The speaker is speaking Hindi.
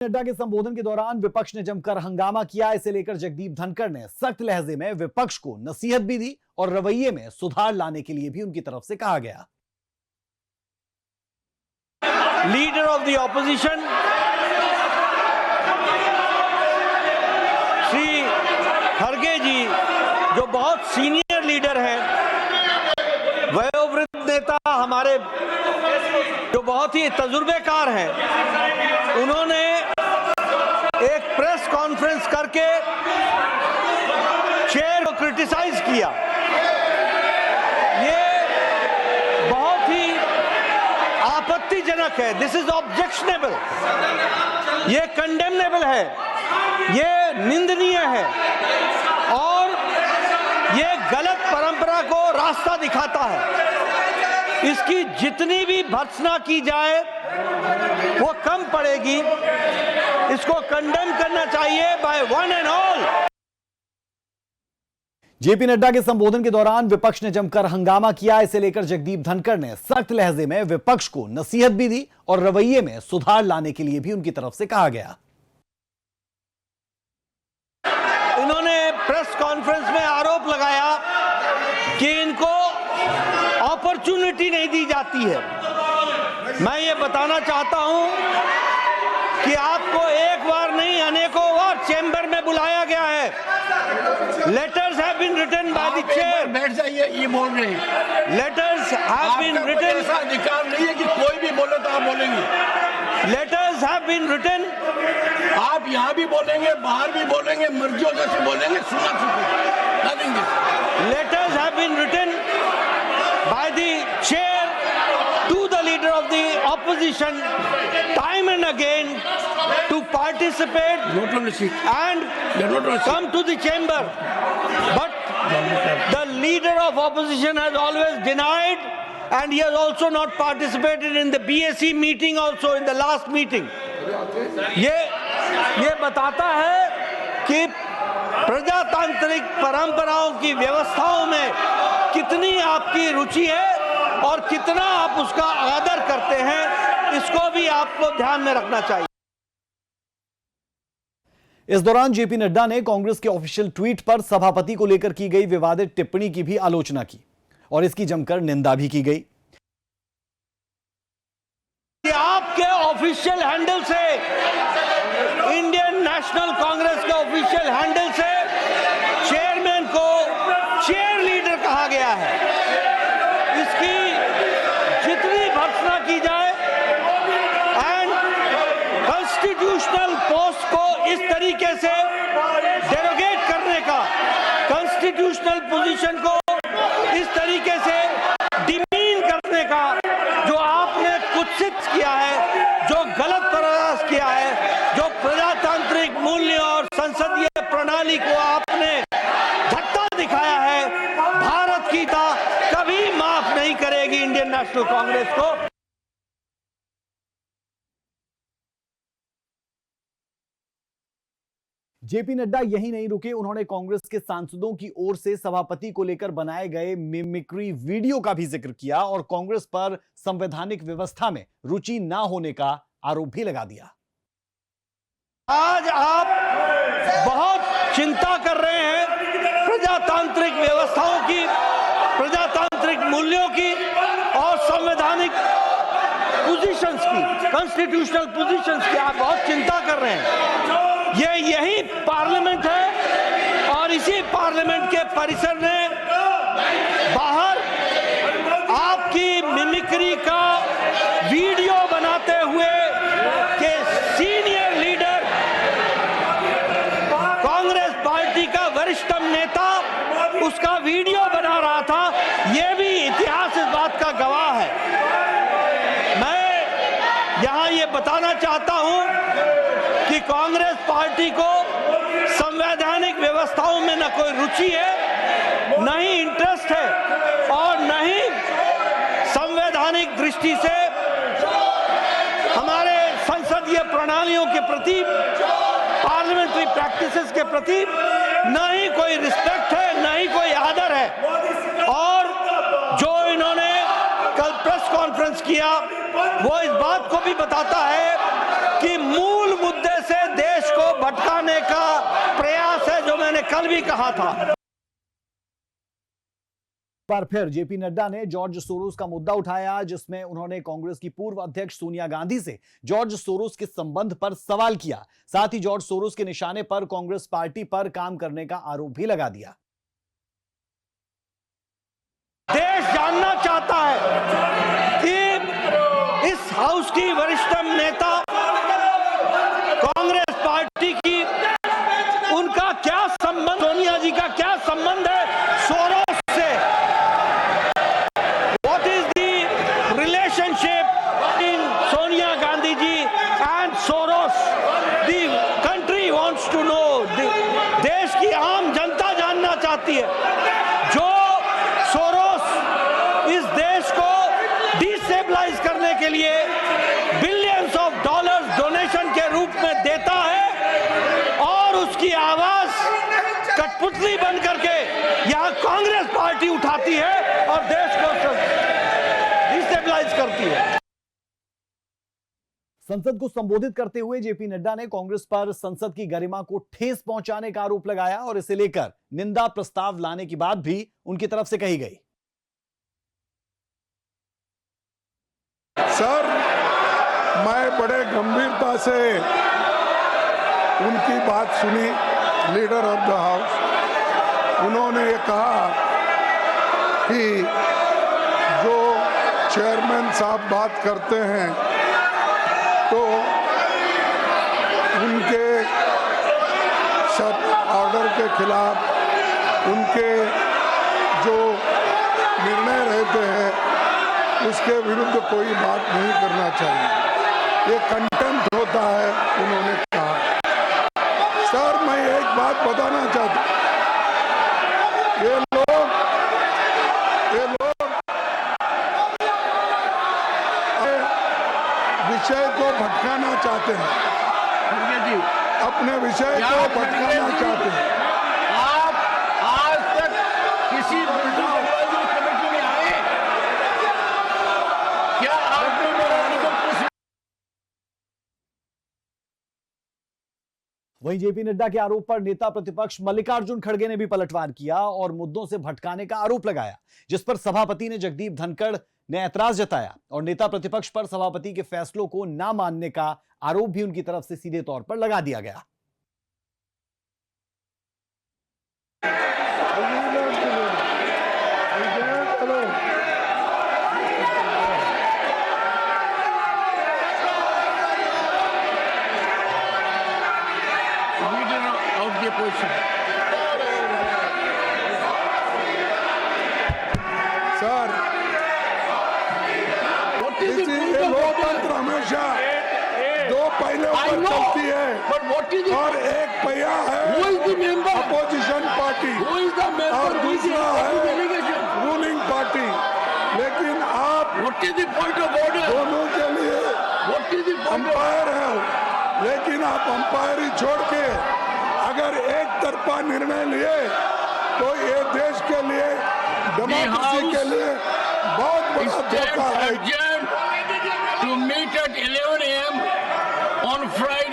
नड्डा के संबोधन के दौरान विपक्ष ने जमकर हंगामा किया। इसे लेकर जगदीप धनखड़ ने सख्त लहजे में विपक्ष को नसीहत भी दी और रवैये में सुधार लाने के लिए भी उनकी तरफ से कहा गया। Leader of the opposition Shri खड़गे जी, जो बहुत सीनियर लीडर हैं, वयोवृद्ध नेता हमारे जो बहुत ही तजुर्बेकार हैं, उन्होंने एक प्रेस कॉन्फ्रेंस करके चेयर को क्रिटिसाइज किया। ये बहुत ही आपत्तिजनक है। दिस इज ऑब्जेक्शनेबल, ये कंडेमनेबल है, ये निंदनीय है और ये गलत परंपरा को रास्ता दिखाता है। इसकी जितनी भी भर्त्सना की जाए वो कम पड़ेगी। इसको कंडेम करना चाहिए by one and all. JP Nadda के संबोधन के दौरान विपक्ष ने जमकर हंगामा किया। इसे लेकर जगदीप धनखड़ ने सख्त लहजे में विपक्ष को नसीहत भी दी और रवैये में सुधार लाने के लिए भी उनकी तरफ से कहा गया। इन्होंने प्रेस कॉन्फ्रेंस में आरोप लगाया कि इनको अपॉर्चुनिटी नहीं दी जाती है। मैं ये बताना चाहता हूं कि आपको एक बार नहीं अनेकों बार चेंबर में बुलाया गया है। Letters have been written by the chair. बैठ जाइए, ये बोल रहे हैं। Letters have been written. ऐसा अधिकार नहीं है कि कोई भी बोले तो आप बोलेंगे। Letters have been written. आप यहाँ भी बोलेंगे, बाहर भी बोलेंगे, मर्जियों जैसे बोलेंगे, सुना चुके। Letters have been written by the chair to the leader of the opposition time and again to participate and come to the chamber, but the leader of opposition has always denied and he has also not participated in the BSc meeting, also in the last meeting. ये बताता है कि प्रजातांत्रिक परंपराओं की व्यवस्थाओं में कितनी आपकी रुचि है और कितना आप उसका आदर करते हैं, इसको भी आपको ध्यान में रखना चाहिए। इस दौरान जेपी नड्डा ने कांग्रेस के ऑफिशियल ट्वीट पर सभापति को लेकर की गई विवादित टिप्पणी की भी आलोचना की और इसकी जमकर निंदा भी की गई। आपके ऑफिशियल हैंडल से, इंडियन नेशनल कांग्रेस के ऑफिशियल हैंडल से चेयरमैन को चेयर लीडर कहा गया है। इसकी जितनी भर्त्सना की जाए एंड कॉन्स्टिट्यूशनल पोस्ट को इस तरीके से डेरोगेट करने का, कॉन्स्टिट्यूशनल पोजीशन को इस तरीके से डिमीन करने का जो आपने कुत्सित किया है, जो गलत प्रयास किया है, जो प्रजातांत्रिक मूल्य और संसदीय प्रणाली को आपने धक्का दिखाया है, भारत की ता कभी माफ नहीं करेगी इंडियन नेशनल कांग्रेस को। जेपी नड्डा यही नहीं रुके, उन्होंने कांग्रेस के सांसदों की ओर से सभापति को लेकर बनाए गए मिमिक्री वीडियो का भी जिक्र किया और कांग्रेस पर संवैधानिक व्यवस्था में रुचि न होने का आरोप भी लगा दिया। आज आप बहुत चिंता कर रहे हैं प्रजातांत्रिक व्यवस्थाओं की, प्रजातांत्रिक मूल्यों की और संवैधानिक पोजीशंस की, कॉन्स्टिट्यूशनल पोजीशंस की आप बहुत चिंता कर रहे हैं। यही पार्लियामेंट है और इसी पार्लियामेंट के परिसर में बाहर आपकी मिमिक्री का वीडियो बनाते हुए के सीनियर लीडर, कांग्रेस पार्टी का वरिष्ठतम नेता उसका वीडियो बना रहा था। यह भी इतिहास इस बात का गवाह है। मैं यहां यह बताना चाहता हूं कि कांग्रेस पार्टी को संवैधानिक व्यवस्थाओं में न कोई रुचि है, न ही इंटरेस्ट है और न ही संवैधानिक दृष्टि से हमारे संसदीय प्रणालियों के प्रति, पार्लियामेंट्री प्रैक्टिसेस के प्रति न ही कोई रिस्पेक्ट है, न ही कोई आदर है। और जो इन्होंने कल प्रेस कॉन्फ्रेंस किया वो इस बात को भी बताता है कि मूल मुद्दे मैंने कल भी कहा था। बार फिर जेपी नड्डा ने जॉर्ज सोरोस का मुद्दा उठाया, जिसमें उन्होंने कांग्रेस की पूर्व अध्यक्ष सोनिया गांधी से जॉर्ज सोरोस के संबंध पर सवाल किया। साथ ही जॉर्ज सोरोस के निशाने पर कांग्रेस पार्टी पर काम करने का आरोप भी लगा दिया। देश जानना चाहता है कि इस हाउस की वरिष्ठतम नेता कांग्रेस पार्टी की, उनका क्या संबंध, सोनिया जी का क्या संबंध है सोरोस से। What is the relationship in Sonia Gandhi ji and Soros. The country wants to know, देश की आम जनता जानना चाहती है। जो सोरोस इस देश को डिस्टेबलाइज करने के लिए बिलियंस ऑफ डॉलर्स डोनेशन के रूप में देता है और उसकी आवाज कठपुतली बन करके यहां कांग्रेस पार्टी उठाती है और देश को डिस्टेबलाइज करती है। संसद को संबोधित करते हुए जेपी नड्डा ने कांग्रेस पर संसद की गरिमा को ठेस पहुंचाने का आरोप लगाया और इसे लेकर निंदा प्रस्ताव लाने की बात भी उनकी तरफ से कही गई। सर, मैं बड़े गंभीरता से उनकी बात सुनी, लीडर ऑफ द हाउस। उन्होंने ये कहा कि जो चेयरमैन साहब बात करते हैं तो उनके सब ऑर्डर के खिलाफ, उनके जो निर्णय रहते हैं उसके विरुद्ध कोई बात नहीं करना चाहिए। ये कंटेम्प्ट होता है, उन्होंने कहा। सर, मैं एक बात बताना चाहता हूं, ये लोग विषय को भटकाना चाहते हैं, अपने विषय को भटकाना चाहते हैं। आप आज तक किसी कमेटी में आए क्या? आपने मेरा अनुभव। वहीं जेपी नड्डा के आरोप पर नेता प्रतिपक्ष मल्लिकार्जुन खड़गे ने भी पलटवार किया और मुद्दों से भटकाने का आरोप लगाया, जिस पर सभापति ने जगदीप धनखड़ ने ऐतराज जताया और नेता प्रतिपक्ष पर सभापति के फैसलों को ना मानने का आरोप भी उनकी तरफ से सीधे तौर पर लगा दिया गया। सर, ये लोकतंत्र हमेशा दो पहियों पर चलती है और एक पहिया है अपोजिशन पार्टी और दूसरा है रूलिंग पार्टी। लेकिन आप दोनों के लिए अंपायर हैं, लेकिन आप अंपायरी छोड़ के अगर एक तरफा निर्णय लिए तो ये देश के लिए, डेमोक्रेसी के लिए बहुत बड़ा धोखा है। To meet at 11 a.m. on Friday.